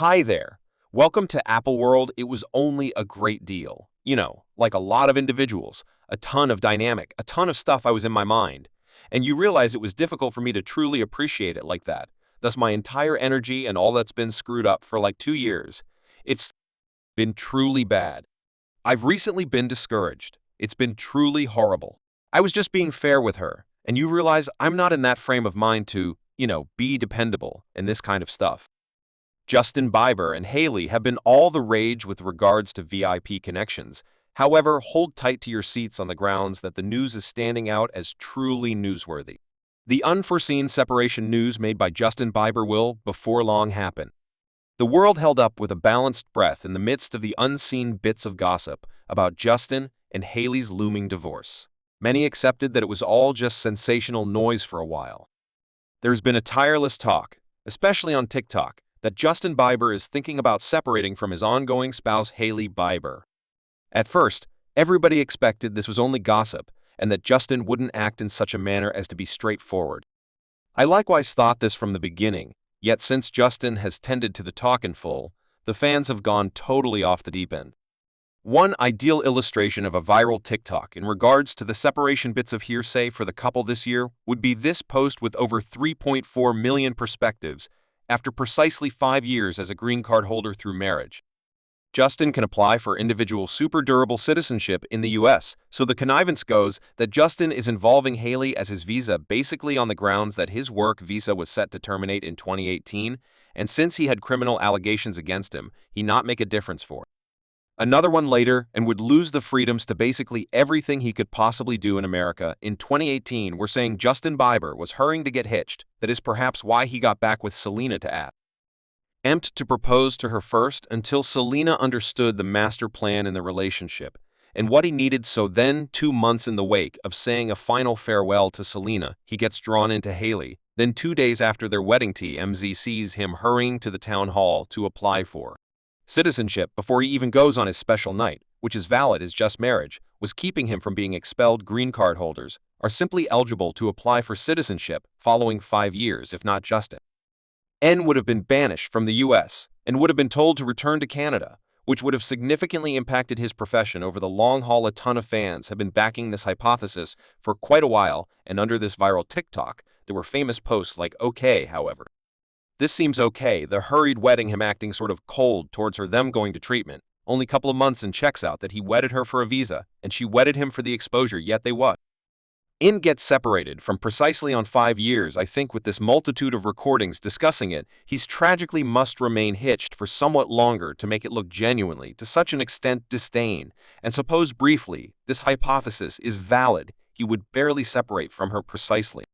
Hi there. Welcome to Apple World. It was only a great deal. Like a lot of individuals, a ton of dynamic, a ton of stuff I was in my mind. And you realize it was difficult for me to truly appreciate it like that. Thus, my entire energy and all that's been screwed up for like 2 years. It's been truly bad. I've recently been discouraged. It's been truly horrible. I was just being fair with her, and you realize I'm not in that frame of mind to, be dependable and this kind of stuff. Justin Bieber and Hailey have been all the rage with regards to VIP connections. However, hold tight to your seats on the grounds that the news is standing out as truly newsworthy. The unforeseen separation news made by Justin Bieber will, before long, happen. The world held up with a balanced breath in the midst of the unseen bits of gossip about Justin and Hailey's looming divorce. Many accepted that it was all just sensational noise for a while. There's been a tireless talk, especially on TikTok, that Justin Bieber is thinking about separating from his ongoing spouse Hailey Bieber. At first, everybody expected this was only gossip and that Justin wouldn't act in such a manner as to be straightforward. I likewise thought this from the beginning, yet since Justin has tended to the talk in full, the fans have gone totally off the deep end. One ideal illustration of a viral TikTok in regards to the separation bits of hearsay for the couple this year would be this post with over 3.4 million perspectives after precisely 5 years as a green card holder through marriage. Justin can apply for individual super durable citizenship in the US, so the connivance goes that Justin is involving Hailey as his visa basically on the grounds that his work visa was set to terminate in 2018, and since he had criminal allegations against him, he not make a difference for it. Another one later and would lose the freedoms to basically everything he could possibly do in America. In 2018, we're saying Justin Bieber was hurrying to get hitched. That is perhaps why he got back with Selena to attempt to propose to her first until Selena understood the master plan in the relationship and what he needed. So then, 2 months in the wake of saying a final farewell to Selena, he gets drawn into Hailey. Then 2 days after their wedding, TMZ sees him hurrying to the town hall to apply for citizenship before he even goes on his special night, which is valid as just marriage, was keeping him from being expelled. Green card holders are simply eligible to apply for citizenship following 5 years. If not, Justin would have been banished from the US and would have been told to return to Canada, which would have significantly impacted his profession over the long haul. A ton of fans have been backing this hypothesis for quite a while, and under this viral TikTok, there were famous posts like, "Okay, however, this seems okay," the hurried wedding, him acting sort of cold towards her, them going to treatment, only couple of months, and checks out that he wedded her for a visa, and she wedded him for the exposure, yet they get separated from precisely on 5 years. I think with this multitude of recordings discussing it, he's tragically must remain hitched for somewhat longer to make it look genuinely, to such an extent, disdain, and suppose briefly this hypothesis is valid, he would barely separate from her precisely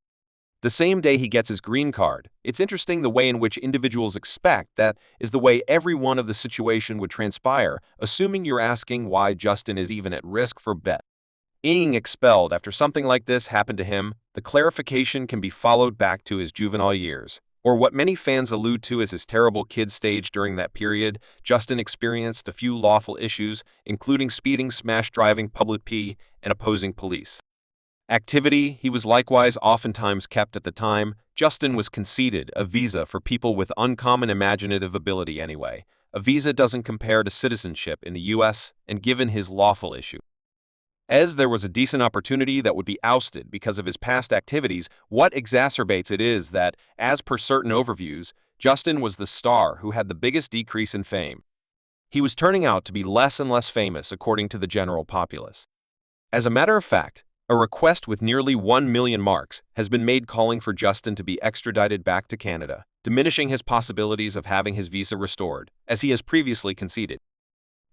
the same day he gets his green card. It's interesting the way in which individuals expect that is the way every one of the situation would transpire, assuming you're asking why Justin is even at risk for being expelled after something like this happened to him. The clarification can be followed back to his juvenile years, or what many fans allude to as his terrible kid stage. During that period, Justin experienced a few lawful issues, including speeding, smash driving, public pee, and opposing police activity. He was likewise oftentimes kept. At the time, Justin was conceded a visa for people with uncommon imaginative ability anyway. A visa doesn't compare to citizenship in the US, and given his lawful issue, as there was a decent opportunity that would be ousted because of his past activities. What exacerbates it is that, as per certain overviews, Justin was the star who had the biggest decrease in fame. He was turning out to be less and less famous according to the general populace. As a matter of fact, a request with nearly 1 million marks has been made calling for Justin to be extradited back to Canada, diminishing his possibilities of having his visa restored, as he has previously conceded.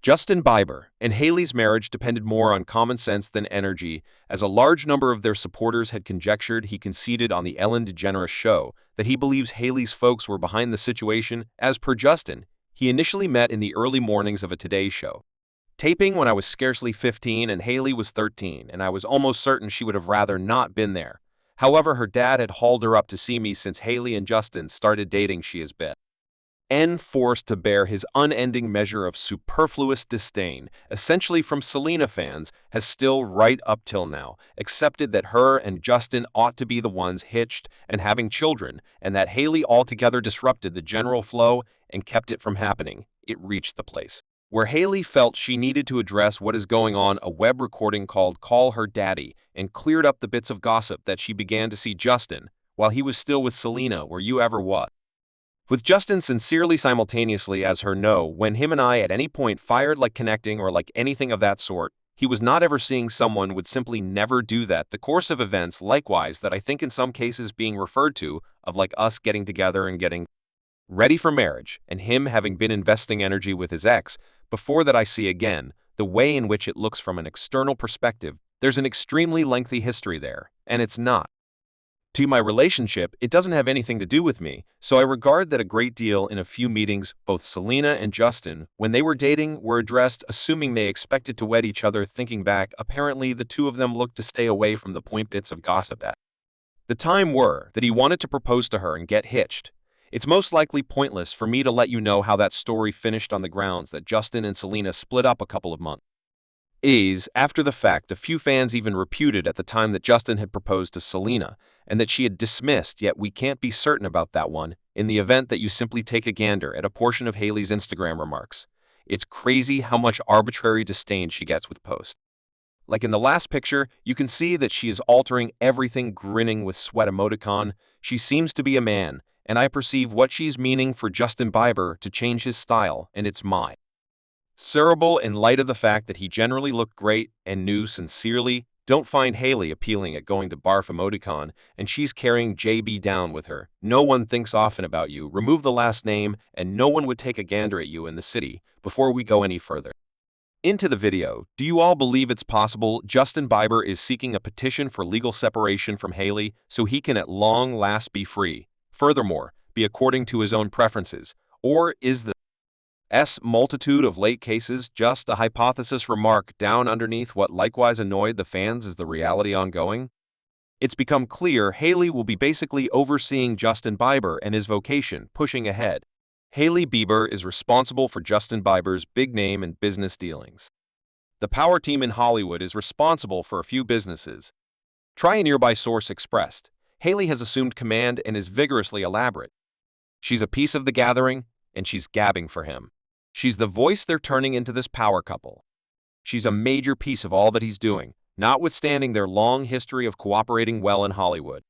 Justin Bieber and Hailey's marriage depended more on common sense than energy, as a large number of their supporters had conjectured. He conceded on the Ellen DeGeneres show that he believes Hailey's folks were behind the situation. As per Justin, he initially met in the early mornings of a Today Show taping when I was scarcely 15 and Hailey was 13, and I was almost certain she would have rather not been there. However, her dad had hauled her up to see me since Hailey and Justin started dating. She has been forced to bear his unending measure of superfluous disdain, essentially from Selena fans, has still, right up till now, accepted that her and Justin ought to be the ones hitched and having children, and that Hailey altogether disrupted the general flow and kept it from happening. It reached the place where Hailey felt she needed to address what is going on, a web recording called Call Her Daddy, and cleared up the bits of gossip that she began to see Justin, while he was still with Selena, were you ever what? With Justin sincerely simultaneously as her no, when him and I at any point fired like connecting or like anything of that sort, he was not ever seeing someone would simply never do that. The course of events, likewise, that I think in some cases being referred to, of like us getting together and getting ready for marriage, and him having been investing energy with his ex, before that I see again, the way in which it looks from an external perspective, there's an extremely lengthy history there, and it's not. To my relationship, it doesn't have anything to do with me, so I regard that a great deal. In a few meetings, both Selena and Justin, when they were dating, were addressed assuming they expected to wed each other. Thinking back, apparently the two of them looked to stay away from the point bits of gossip at the time were that he wanted to propose to her and get hitched. It's most likely pointless for me to let you know how that story finished on the grounds that Justin and Selena split up a couple of months after the fact. A few fans even reputed at the time that Justin had proposed to Selena and that she had dismissed, yet we can't be certain about that one, in the event that you simply take a gander at a portion of Hailey's Instagram remarks. It's crazy how much arbitrary disdain she gets with posts. Like in the last picture, you can see that she is altering everything, grinning with sweat emoticon. She seems to be a man, and I perceive what she's meaning for Justin Bieber to change his style, and it's my cerebral in light of the fact that he generally looked great and knew sincerely. Don't find Hailey appealing at going to barf emoticon, and she's carrying JB down with her. No one thinks often about you. Remove the last name, and no one would take a gander at you in the city. Before we go any further into the video, do you all believe it's possible Justin Bieber is seeking a petition for legal separation from Hailey so he can at long last be free? Furthermore, be according to his own preferences, or is the multitude of late cases just a hypothesis? Remark down underneath what likewise annoyed the fans is the reality ongoing. It's become clear Hailey will be basically overseeing Justin Bieber and his vocation, pushing ahead. Hailey Bieber is responsible for Justin Bieber's big name and business dealings. The power team in Hollywood is responsible for a few businesses. Try a nearby source expressed. Hailey has assumed command and is vigorously elaborate. She's a piece of the gathering, and she's gabbing for him. She's the voice they're turning into this power couple. She's a major piece of all that he's doing, notwithstanding their long history of cooperating well in Hollywood.